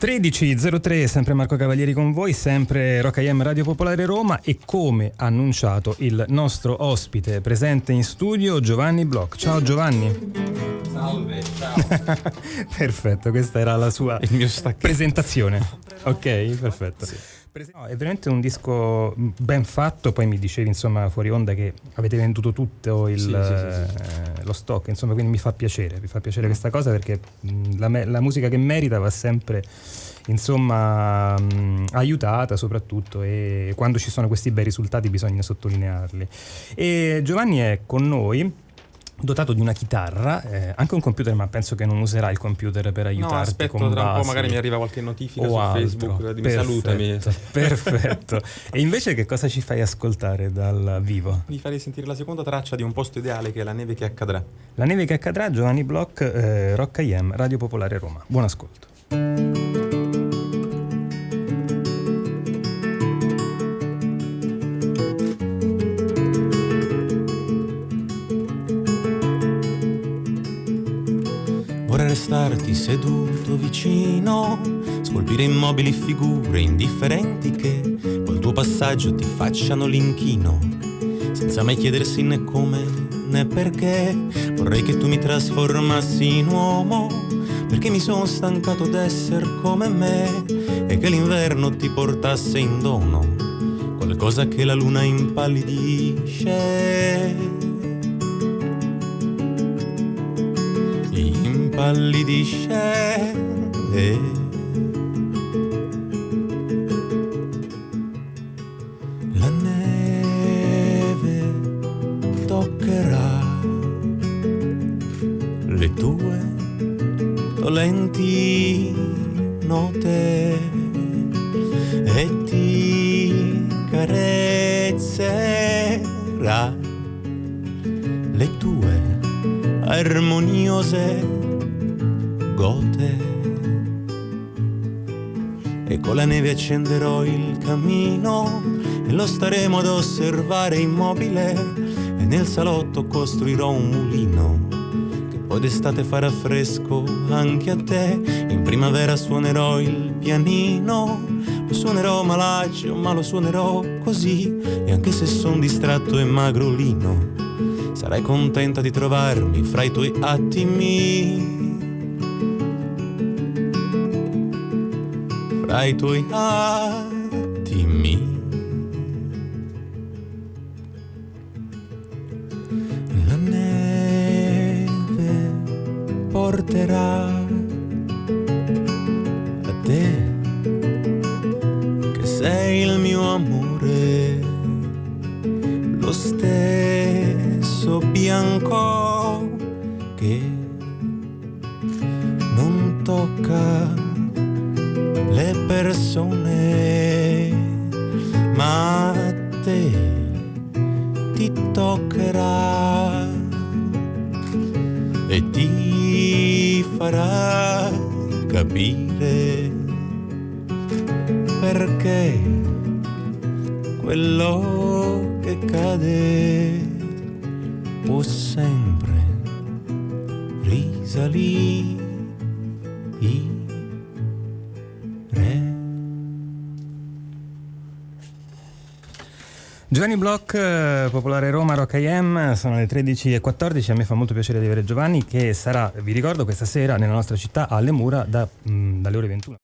13.03, sempre Marco Cavalieri con voi, sempre Rock AM Radio Popolare Roma, e come annunciato il nostro ospite presente in studio, Giovanni Bloch. Ciao Giovanni. Salve, ciao. Perfetto, questa era la sua presentazione. Ok, perfetto. Sì. No, è veramente un disco ben fatto. Poi mi dicevi, insomma, fuori onda, che avete venduto tutto lo stock, insomma, quindi mi fa piacere questa cosa, perché la musica che merita va sempre, insomma, aiutata, soprattutto, e quando ci sono questi bei risultati bisogna sottolinearli. E Giovanni è con noi dotato di una chitarra, anche un computer, ma penso che non userà il computer per aiutarti. No, aspetto con tra un po', basi magari mi arriva qualche notifica su altro. Facebook, mi salutami. Perfetto. E invece che cosa ci fai ascoltare dal vivo? Vi farei sentire la seconda traccia di Un posto ideale, che è La neve che accadrà. La neve che accadrà, Giovanni Bloch, Rock AM, Radio Popolare Roma. Buon ascolto. Vorrei restarti seduto vicino, scolpire immobili figure indifferenti che col tuo passaggio ti facciano l'inchino, senza mai chiedersi né come né perché. Vorrei che tu mi trasformassi in uomo, perché mi sono stancato d'essere come me, e che l'inverno ti portasse in dono qualcosa che la luna impallidisce. Impallidisce. La neve toccherà le tue dolenti note e ti carezzerà le tue armoniose gote, e con la neve accenderò il camino e lo staremo ad osservare immobile, e nel salotto costruirò un mulino che poi d'estate farà fresco anche a te. In primavera suonerò il pianino, lo suonerò malagio ma lo suonerò così, e anche se son distratto e magrolino sarai contenta di trovarmi fra i tuoi attimi, fra i tuoi attimi. La neve porterà a te, che sei il mio amore, lo stesso bianco che non tocca le persone, ma a te ti toccherà e ti farà capire perché quello che cade può sempre risalire. Giovanni Bloch, Popolare Roma, Rock AM, sono le 13.14. A me fa molto piacere di avere Giovanni, che sarà, vi ricordo, questa sera nella nostra città alle Mura dalle ore 21.